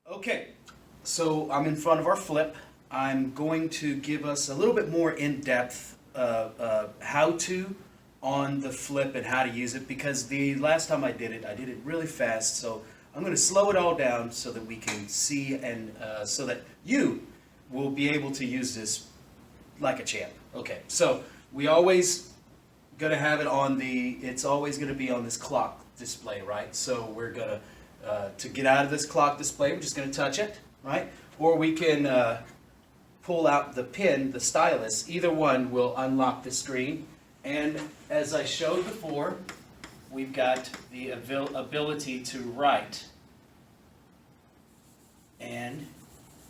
Okay, so I'm in front of our flip. I'm going to give us a little bit more in-depth how-to on the flip and how to use it, because the last time I did it really fast. So I'm going to slow it all down so that we can see and so that you will be able to use this like a champ. Okay, so we always going to have it on it's always going to be on this clock display, right? So we're going to get out of this clock display, we're just going to touch it, right? Or we can pull out the pin, the stylus. Either one will unlock the screen. And as I showed before, we've got the ability to write and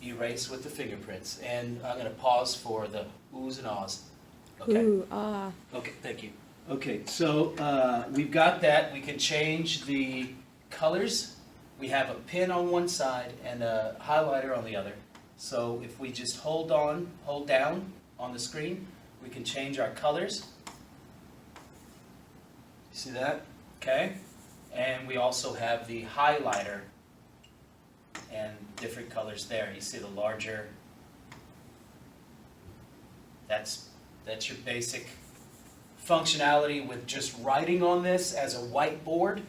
erase with the fingerprints. And I'm going to pause for the oohs and ahs. Okay. Ooh, ah. Okay, thank you. Okay, so we've got that. We can change the colors. We have a pin on one side and a highlighter on the other. So if we just hold down on the screen, we can change our colors. See that? Okay. And we also have the highlighter and different colors there. You see the larger. That's your basic functionality with just writing on this as a whiteboard.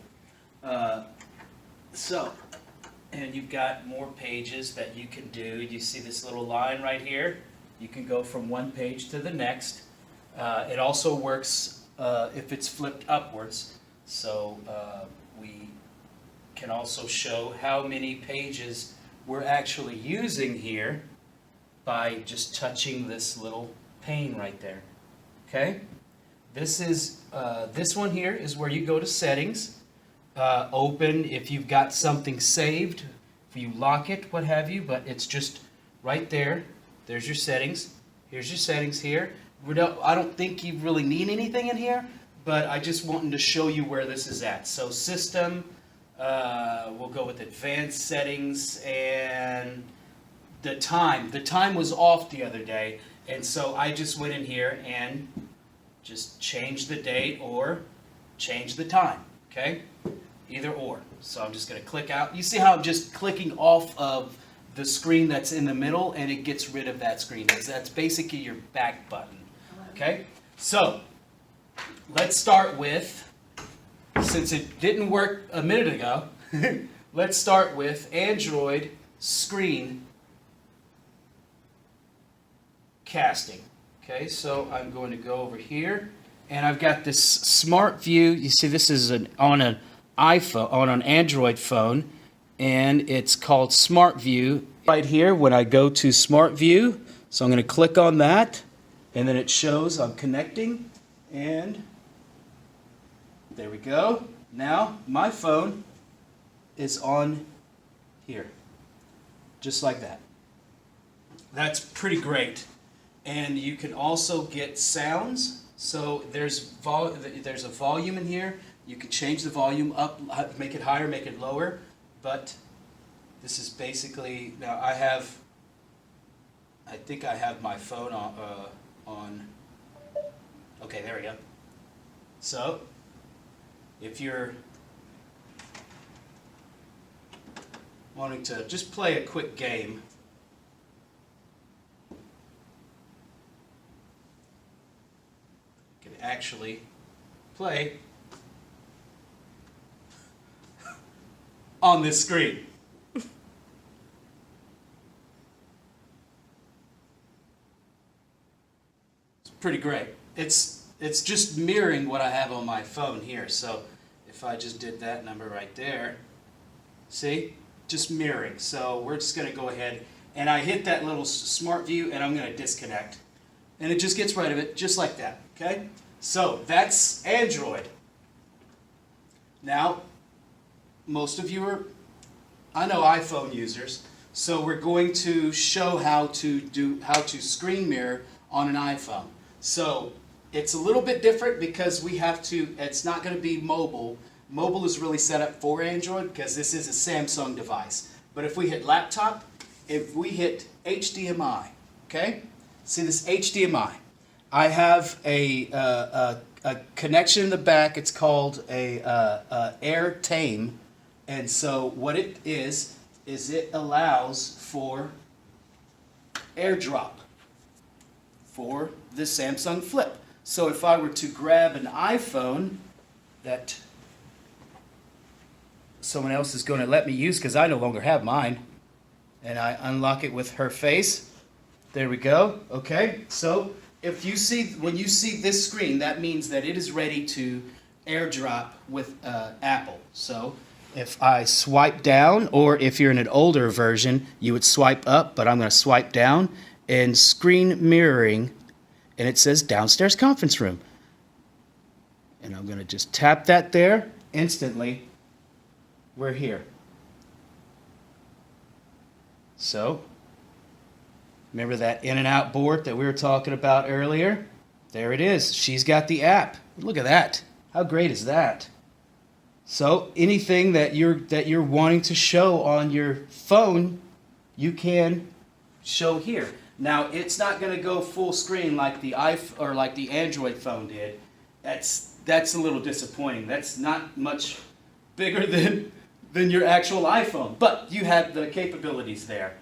And you've got more pages that you can do. You see this little line right here? You can go from one page to the next. It also works if it's flipped upwards. So we can also show how many pages we're actually using here by just touching this little pane right there. Okay? This one here is where you go to settings. Open if you've got something saved, if you lock it, what have you, but it's just right there. There's your settings. Here's your settings here. I don't think you really need anything in here, but I just wanted to show you where this is at. So system, we'll go with advanced settings, and the time. The time was off the other day, and so I just went in here and just changed the date or change the time, okay? Either or. So I'm just going to click out. You see how I'm just clicking off of the screen that's in the middle, and it gets rid of that screen. That's basically your back button. Okay? So let's start with, since it didn't work a minute ago, let's start with Android screen casting. Okay, so I'm going to go over here, and I've got this Smart View. You see, this is on an iPhone, on an Android phone, and it's called Smart View. Right here, when I go to Smart View, so I'm going to click on that, and then it shows I'm connecting, and there we go. Now my phone is on here, just like that. That's pretty great. And you can also get sounds. So there's a volume in here. You can change the volume up, make it higher, make it lower. But this is basically, now I think I have my phone on. Okay, there we go. So if you're wanting to just play a quick game, actually play on this screen. It's pretty great. It's just mirroring what I have on my phone here. So if I just did that number right there, see? Just mirroring. So we're just going to go ahead, and I hit that little Smart View, and I'm going to disconnect. And it just gets rid of it, just like that. Okay? So that's Android. Now, most of you I know iPhone users, so we're going to show how to screen mirror on an iPhone. So it's a little bit different because it's not going to be mobile. Mobile is really set up for Android because this is a Samsung device. But if we hit laptop, if we hit HDMI, okay? See this HDMI. I have a connection in the back. It's called a AirTame, and so what it is is it allows for AirDrop for the Samsung Flip. So if I were to grab an iPhone that someone else is going to let me use because I no longer have mine, and I unlock it with her face, there we go. Okay, so if you see, when you see this screen, that means that it is ready to AirDrop with Apple. So if I swipe down, or if you're in an older version, you would swipe up, but I'm going to swipe down, and screen mirroring, and it says downstairs conference room. And I'm going to just tap that there. Instantly, we're here. So, remember that in and out board that we were talking about earlier? There it is. She's got the app. Look at that. How great is that? So anything that you're wanting to show on your phone, you can show here. Now it's not going to go full screen like the iPhone or like the Android phone did. That's a little disappointing. That's not much bigger than your actual iPhone, but you have the capabilities there.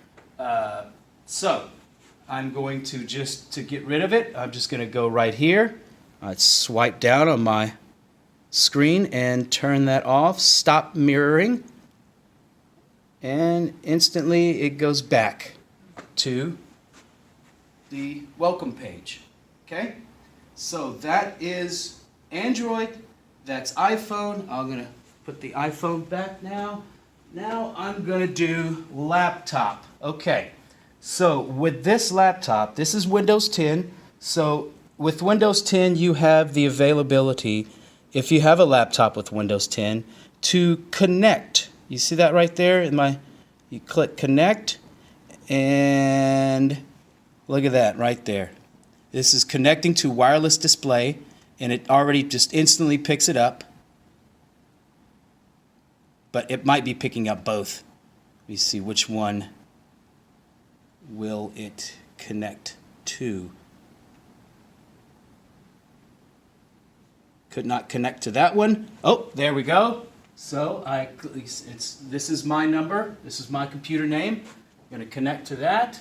So I'm going to to get rid of it, I'm just going to go right here. I'd swipe down on my screen and turn that off, stop mirroring, and instantly it goes back to the welcome page. Okay? So that is Android, that's iPhone. I'm going to put the iPhone back now. Now I'm going to do laptop. Okay. So with this laptop, this is Windows 10. So with Windows 10, you have the availability, if you have a laptop with Windows 10, to connect. You see that right there? You click connect, and look at that right there. This is connecting to wireless display, and it already just instantly picks it up. But it might be picking up both. Let me see which one will it connect to. Could not connect to that one. Oh, there we go. So this is my number. This is my computer name. I'm going to connect to that.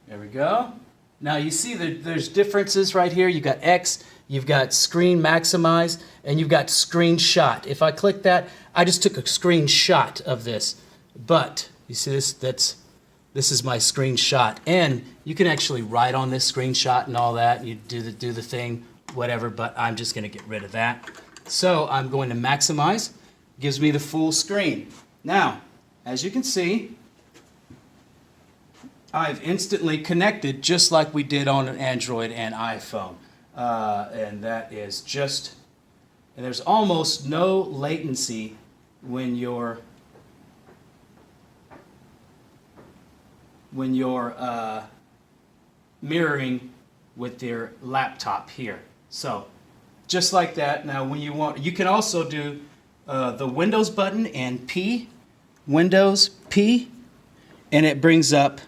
There we go. Now you see that there's differences right here. You've got X, you've got screen maximize, and you've got screenshot. If I click that, I just took a screenshot of this. But you see this? This is my screenshot, and you can actually write on this screenshot and all that. You do the thing, whatever. But I'm just going to get rid of that. So I'm going to maximize. Gives me the full screen. Now, as you can see, I've instantly connected just like we did on an Android and iPhone. And that is just, and there's almost no latency when you're mirroring with your laptop here. So just like that. Now when you want, you can also do the Windows button and P, Windows P, and it brings up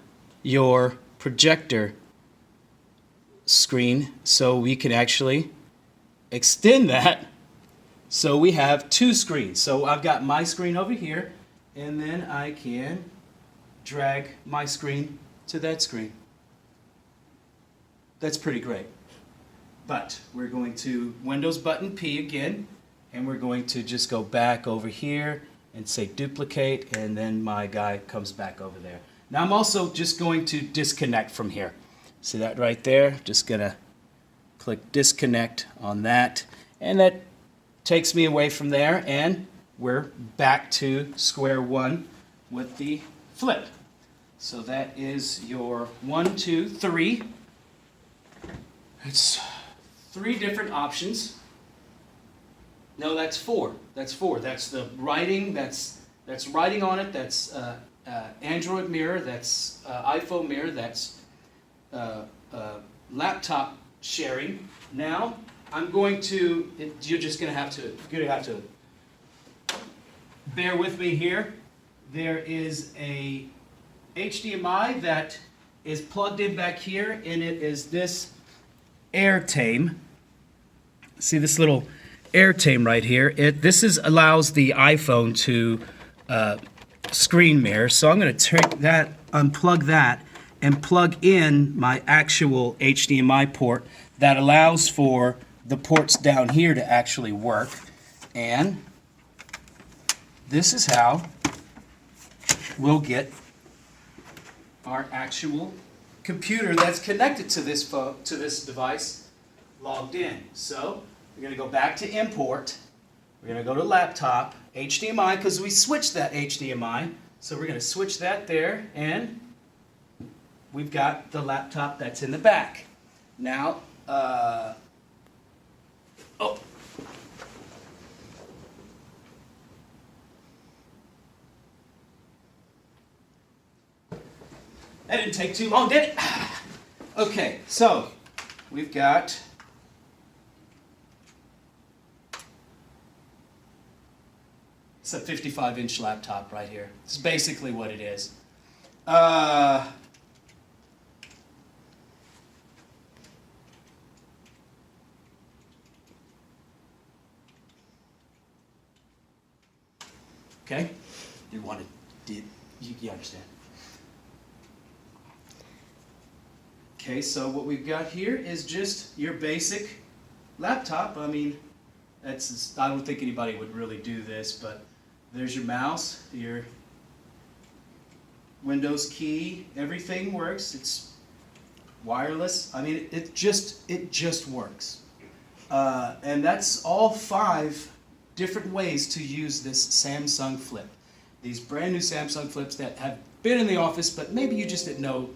your projector screen, so we can actually extend that so we have two screens. So I've got my screen over here, and then I can drag my screen to that screen. That's pretty great. But we're going to Windows button P again, and we're going to just go back over here and say duplicate, and then my guy comes back over there. Now I'm also just going to disconnect from here. See that right there? Just gonna click disconnect on that, and that takes me away from there, and we're back to square one with the Flip. So that is your 1, 2, 3. It's 3 different options. No, that's 4. That's 4. That's the writing. That's writing on it. That's Android mirror. That's iPhone mirror. That's laptop sharing. Now I'm going to. You're just going to have to bear with me here. There is a HDMI that is plugged in back here, and it is this AirTame. See this little AirTame right here? This allows the iPhone to screen mirror. So I'm going to take that, unplug that, and plug in my actual HDMI port that allows for the ports down here to actually work. And this is how we'll get our actual computer that's connected to this device logged in. So we're going to go back to import. We're going to go to laptop, HDMI, because we switched that HDMI. So we're going to switch that there, and we've got the laptop that's in the back. Now, that didn't take too long, did it? Okay, so we've got it's a 55-inch laptop right here. It's basically what it is. Okay, you wanted, you understand. Okay, so what we've got here is just your basic laptop. I mean, I don't think anybody would really do this, but there's your mouse, your Windows key, everything works. It's wireless. I mean, it just works. And that's all 5 different ways to use this Samsung Flip. These brand new Samsung Flips that have been in the office, but maybe you just didn't know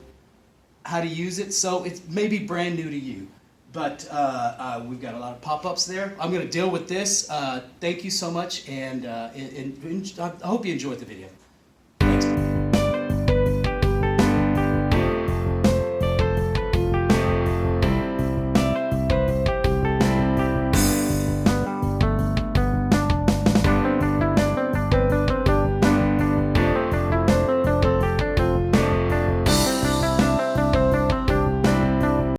how to use it, so it's maybe brand new to you. But we've got a lot of pop-ups there. I'm going to deal with this. Thank you so much, and I hope you enjoyed the video.